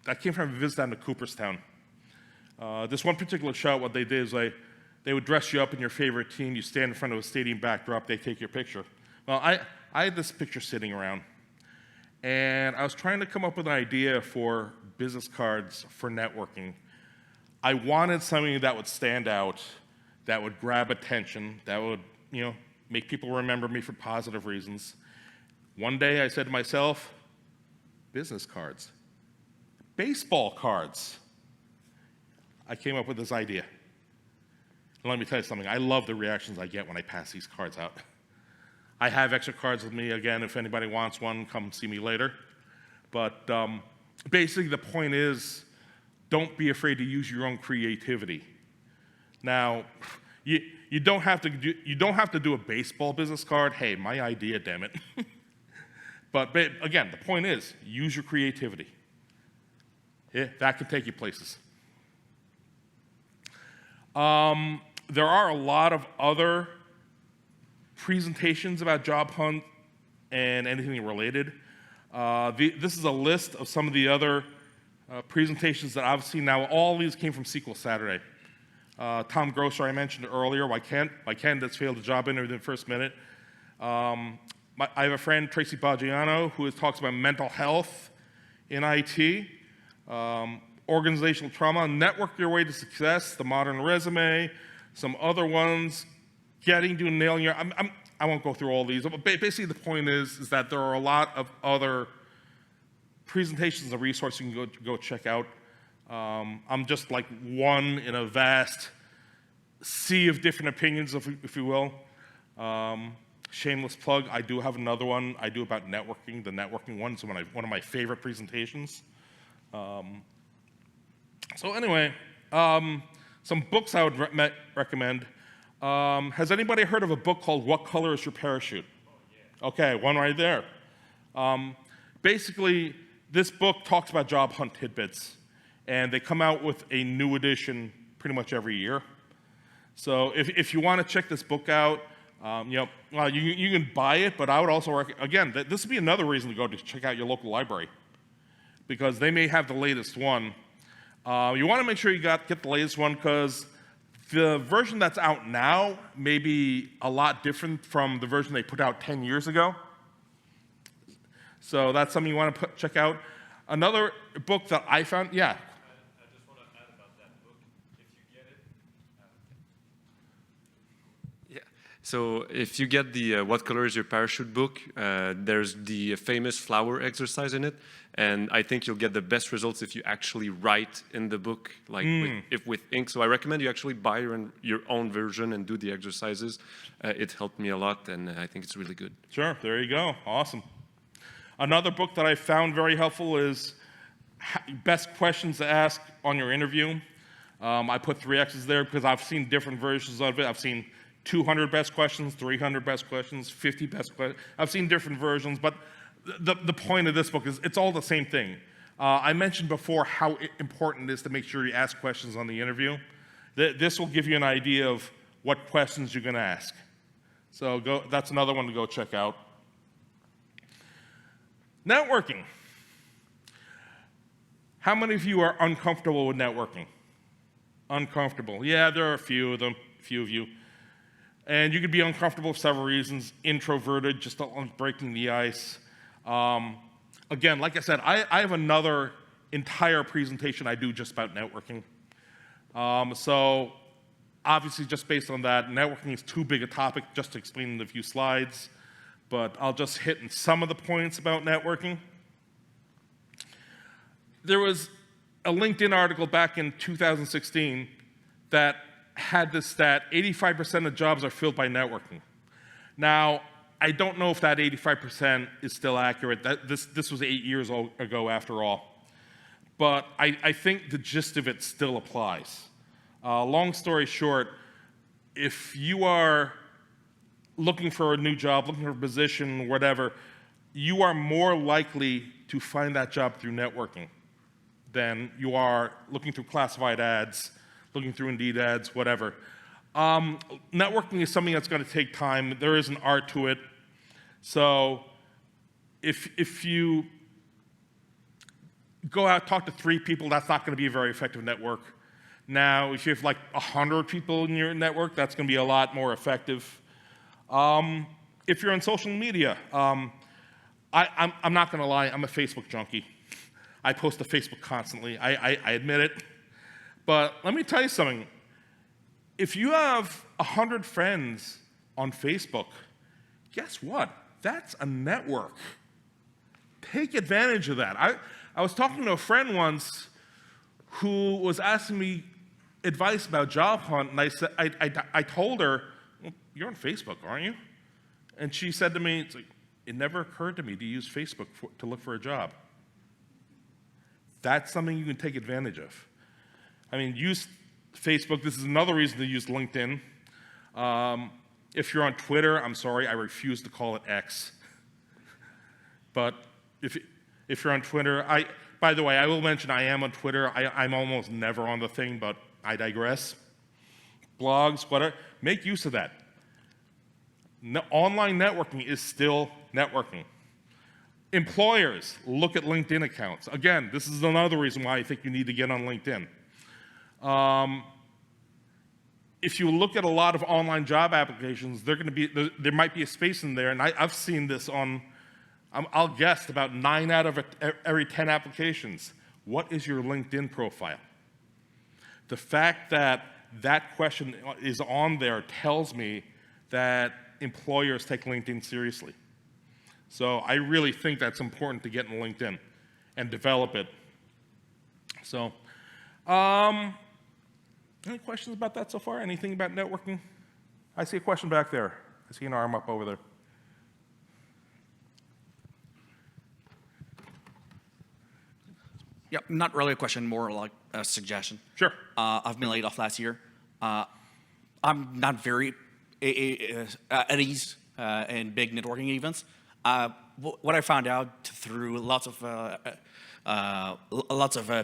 That came from a visit down to Cooperstown. This one particular shot, what they did is they would dress you up in your favorite team. You stand in front of a stadium backdrop. They take your picture. Well, I had this picture sitting around. and I was trying to come up with an idea for business cards for networking. I wanted something that would stand out, that would grab attention, that would, make people remember me for positive reasons. One day I said to myself, business cards, baseball cards. I came up with this idea. And let me tell you something, I love the reactions I get when I pass these cards out. I have extra cards with me. Again, if anybody wants one, come see me later. But basically the point is, don't be afraid to use your own creativity. Now, you don't have to do a baseball business card. Hey, my idea, damn it. But again, the point is, use your creativity. Yeah, that can take you places. There are a lot of other presentations about job hunt and anything related. This is a list of some of the other presentations that I've seen. Now, all these came from SQL Saturday. Tom Grosser, I mentioned earlier, why candidates fail the job interview in the first minute. I have a friend, Tracy Baggiano, who talks about mental health in IT, organizational trauma, network your way to success, the modern resume, some other ones, getting to nailing your, I won't go through all these, but basically the point is that there are a lot of other presentations and resources you can go check out. I'm just like one in a vast sea of different opinions, if you will. Shameless plug, I do have another one I do about networking. The networking one's one of my favorite presentations. So anyway, some books I would recommend. Has anybody heard of a book called What Color is Your Parachute? Okay, one right there. Basically, this book talks about job hunt tidbits, and they come out with a new edition pretty much every year. So if you want to check this book out, you can buy it, but I would also again, this would be another reason to go to check out your local library, because they may have the latest one. You want to make sure you get the latest one, because the version that's out now may be a lot different from the version they put out 10 years ago. So that's something you want to check out. Another book that I found, yeah. I just want to add about that book. If you get it. Yeah. So if you get the What Color is Your Parachute book, there's the famous flower exercise in it. And I think you'll get the best results if you actually write in the book, like with ink. So I recommend you actually buy your own version and do the exercises. It helped me a lot, and I think it's really good. Sure, there you go. Awesome. Another book that I found very helpful is Best Questions to Ask on Your Interview. I put 3 X's there because I've seen different versions of it. I've seen 200 best questions, 300 best questions, 50 best questions. I've seen different versions, but the point of this book is it's all the same thing. I mentioned before how important it is to make sure you ask questions on the interview. This will give you an idea of what questions you're going to ask. So that's another one to go check out. Networking. How many of you are uncomfortable with networking? Uncomfortable. Yeah, there are a few of you. And you could be uncomfortable for several reasons. Introverted, just don't like breaking the ice. Again, like I said, I have another entire presentation I do just about networking. So obviously, just based on that, networking is too big a topic just to explain in a few slides. But I'll just hit on some of the points about networking. There was a LinkedIn article back in 2016 that had this stat, 85% of jobs are filled by networking. Now, I don't know if that 85% is still accurate. This was 8 years ago after all. But I think the gist of it still applies. Long story short, if you are looking for a new job, looking for a position, whatever, you are more likely to find that job through networking than you are looking through classified ads, looking through Indeed ads, whatever. Networking is something that's going to take time. There is an art to it. So if you go out, talk to 3 people, that's not going to be a very effective network. Now, if you have like 100 people in your network, that's going to be a lot more effective. If you're on social media, I'm not going to lie, I'm a Facebook junkie. I post to Facebook constantly. I admit it. But let me tell you something. If you have 100 friends on Facebook, guess what? That's a network. Take advantage of that. I was talking to a friend once who was asking me advice about job hunt, and I told her, well, you're on Facebook, aren't you? And she said to me, it's like, it never occurred to me to use Facebook to look for a job. That's something you can take advantage of. I mean, use Facebook. This is another reason to use LinkedIn. If you're on Twitter, I'm sorry, I refuse to call it X. But if you're on Twitter, by the way, I will mention I am on Twitter. I'm almost never on the thing, but I digress. Blogs, whatever, make use of that. Online networking is still networking. Employers, look at LinkedIn accounts. Again, this is another reason why I think you need to get on LinkedIn. If you look at a lot of online job applications, there might be a space in there, and I've seen this on, I'll guess, about 9 out of every 10 applications. What is your LinkedIn profile? The fact that that question is on there tells me that employers take LinkedIn seriously. So I really think that's important to get in LinkedIn and develop it. So, any questions about that so far? Anything about networking? I see a question back there. I see an arm up over there. Yep, not really a question, more like a suggestion. Sure. I've been laid off last year. I'm not very at ease in big networking events. What I found out through lots of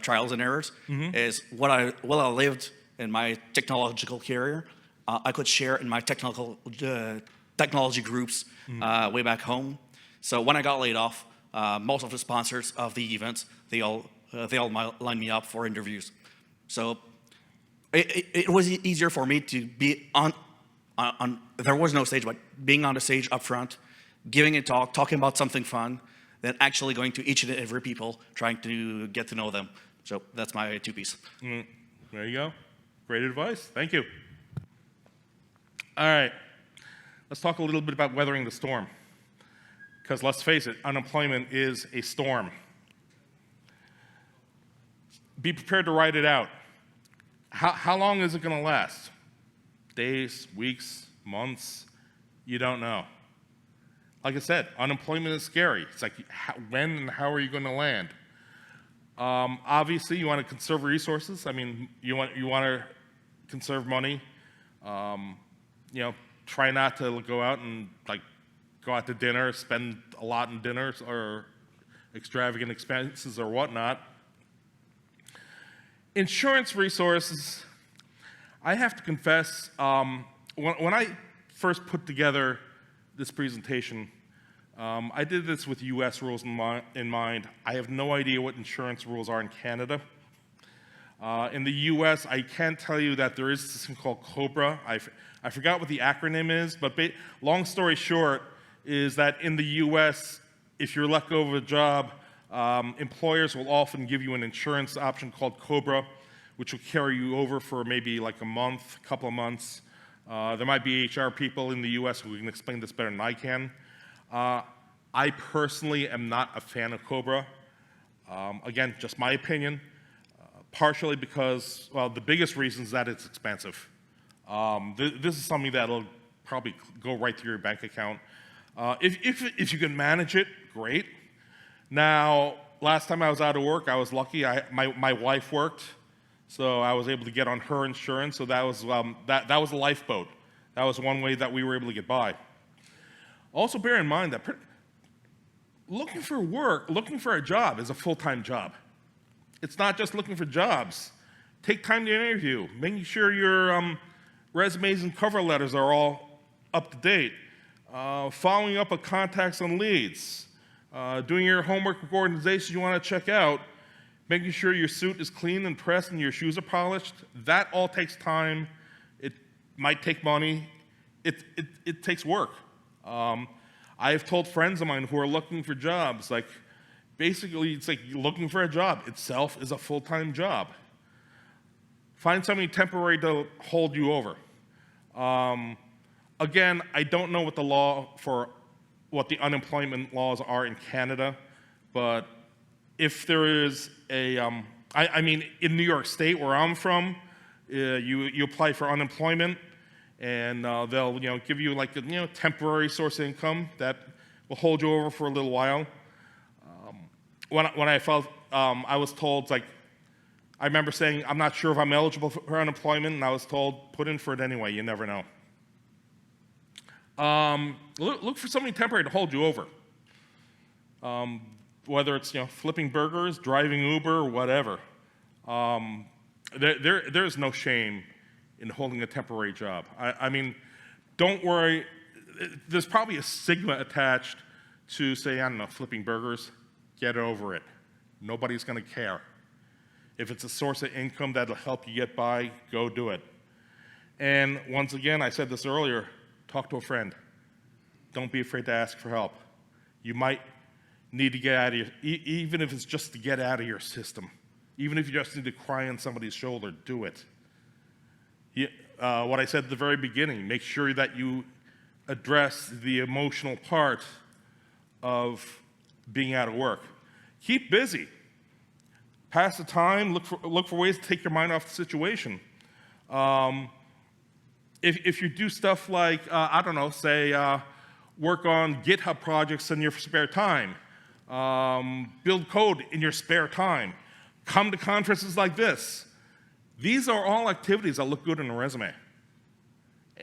trials and errors is what I lived in my technological career. I could share in my technology groups way back home. So when I got laid off, most of the sponsors of the events, they all lined me up for interviews. So it was easier for me to be on there was no stage, but being on the stage up front, giving a talk, talking about something fun, than actually going to each and every people, trying to get to know them. So that's my two-piece. There you go. Great advice. Thank you. All right. Let's talk a little bit about weathering the storm. Because let's face it, unemployment is a storm. Be prepared to ride it out. How long is it going to last? Days, weeks, months? You don't know. Like I said, unemployment is scary. It's like, when and how are you going to land? Obviously, you want to conserve resources. I mean, you want to conserve money. Try not to go out and go out to dinner, spend a lot in dinners or extravagant expenses or whatnot. Insurance resources. I have to confess, when I first put together this presentation, I did this with US rules in mind. I have no idea what insurance rules are in Canada. In the US, I can tell you that there is this thing called COBRA. I forgot what the acronym is, but long story short is that in the US, if you're let go of a job, employers will often give you an insurance option called COBRA, which will carry you over for maybe like a month, couple of months. There might be HR people in the US who can explain this better than I can. I personally am not a fan of COBRA. Again, just my opinion. Partially because, well, the biggest reason is that it's expensive. This is something that'll probably go right to your bank account. If you can manage it, great. Now, last time I was out of work, I was lucky. My wife worked, so I was able to get on her insurance. So that was a lifeboat. That was one way that we were able to get by. Also, bear in mind that looking for a job is a full-time job. It's not just looking for jobs. Take time to interview, making sure your resumes and cover letters are all up to date, following up with contacts and leads, doing your homework with organizations you want to check out, making sure your suit is clean and pressed and your shoes are polished. That all takes time. It might take money. It takes work. I've told friends of mine who are looking for jobs, like, basically, it's like looking for a job itself is a full-time job. Find something temporary to hold you over. Again, I don't know what the unemployment laws are in Canada, but if there is I mean, in New York State, where I'm from, you apply for unemployment, and they'll give you like a temporary source of income that will hold you over for a little while. When I felt, I was told, like, I remember saying, I'm not sure if I'm eligible for unemployment, and I was told, put in for it anyway, you never know. Look for something temporary to hold you over. Whether it's flipping burgers, driving Uber, or whatever. There's no shame in holding a temporary job. I mean, don't worry. There's probably a stigma attached to, say, I don't know, flipping burgers. Get over it. Nobody's going to care. If it's a source of income that'll help you get by, go do it. And once again, I said this earlier, talk to a friend. Don't be afraid to ask for help. You might need to get out of your, even if it's just to get out of your system. Even if you just need to cry on somebody's shoulder, do it. What I said at the very beginning, make sure that you address the emotional part of being out of work. Keep busy. Pass the time, look for ways to take your mind off the situation. If you do stuff like, I don't know, say, work on GitHub projects in your spare time, build code in your spare time, come to conferences like this. These are all activities that look good on a resume,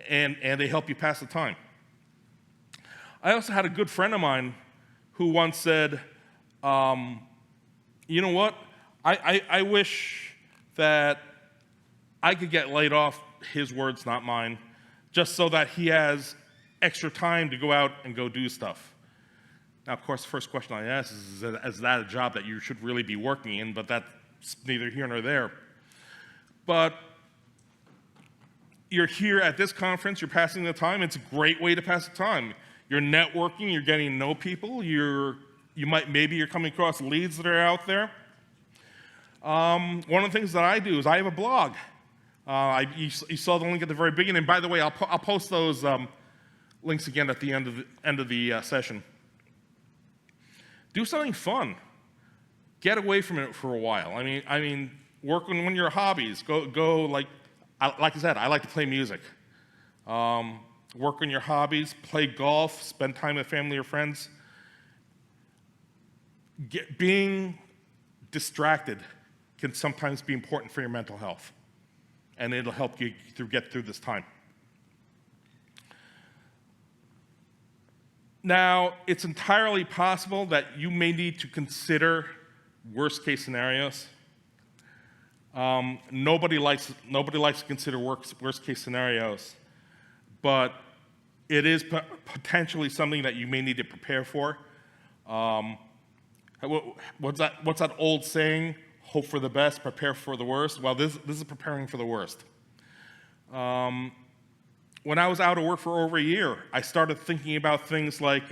and they help you pass the time. I also had a good friend of mine who once said, you know what, I wish that I could get laid off, his words, not mine, just so that he has extra time to go out and go do stuff. Now, of course, the first question I ask is that a job that you should really be working in? But that's neither here nor there. But you're here at this conference, you're passing the time. It's a great way to pass the time. You're networking, you're getting to know people, maybe you're coming across leads that are out there. One of the things that I do is I have a blog. You saw the link at the very beginning. By the way, I'll post those links again at the end of the session. Do something fun. Get away from it for a while. I mean, work on one of your hobbies. Go like I said, I like to play music. Work on your hobbies. Play golf. Spend time with family or friends. Being distracted can sometimes be important for your mental health, and it'll help you get through this time. Now, it's entirely possible that you may need to consider worst-case scenarios. Nobody likes to consider worst-case scenarios, but it is potentially something that you may need to prepare for. What's that old saying? Hope for the best, prepare for the worst. Well, this is preparing for the worst. When I was out of work for over a year, I started thinking about things like,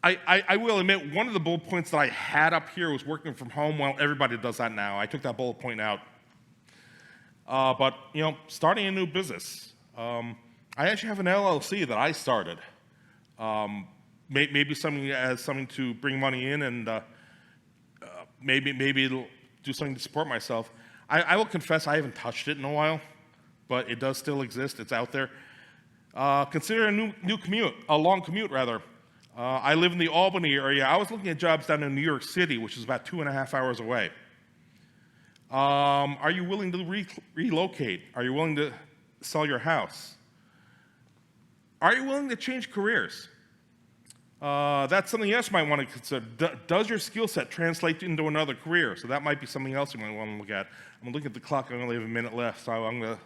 I will admit, one of the bullet points that I had up here was working from home. Well, everybody does that now. I took that bullet point out. But, starting a new business. I actually have an LLC that I started. Maybe something to bring money in, and maybe it'll do something to support myself. I will confess I haven't touched it in a while, but it does still exist. It's out there. Consider a long commute rather. I live in the Albany area. I was looking at jobs down in New York City, which is about 2.5 hours away. Are you willing to relocate? Are you willing to sell your house? Are you willing to change careers? That's something else you might want to consider. Does your skill set translate into another career? So that might be something else you might want to look at. I'm looking at the clock. I only have a minute left, so I'm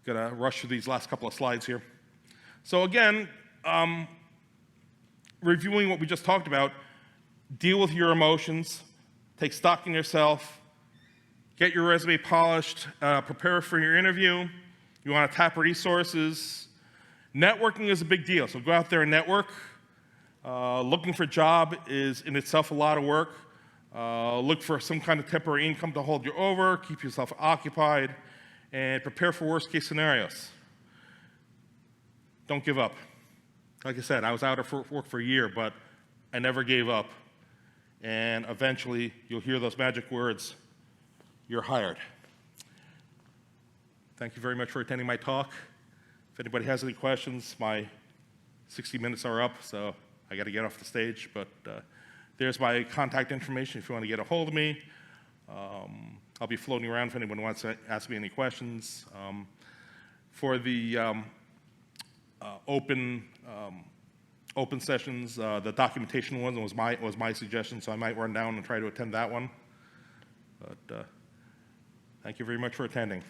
gonna rush through these last couple of slides here. So again, reviewing what we just talked about, deal with your emotions, take stock in yourself, get your resume polished, prepare for your interview. You want to tap resources. Networking is a big deal, so go out there and network. Looking for a job is in itself a lot of work. Look for some kind of temporary income to hold you over, keep yourself occupied, and prepare for worst case scenarios. Don't give up. Like I said, I was out of work for a year, but I never gave up. And eventually, you'll hear those magic words, you're hired. Thank you very much for attending my talk. If anybody has any questions, my 60 minutes are up, so I got to get off the stage. But there's my contact information if you want to get a hold of me. I'll be floating around if anyone wants to ask me any questions. For the open sessions, the documentation one was my suggestion, so I might run down and try to attend that one. But thank you very much for attending.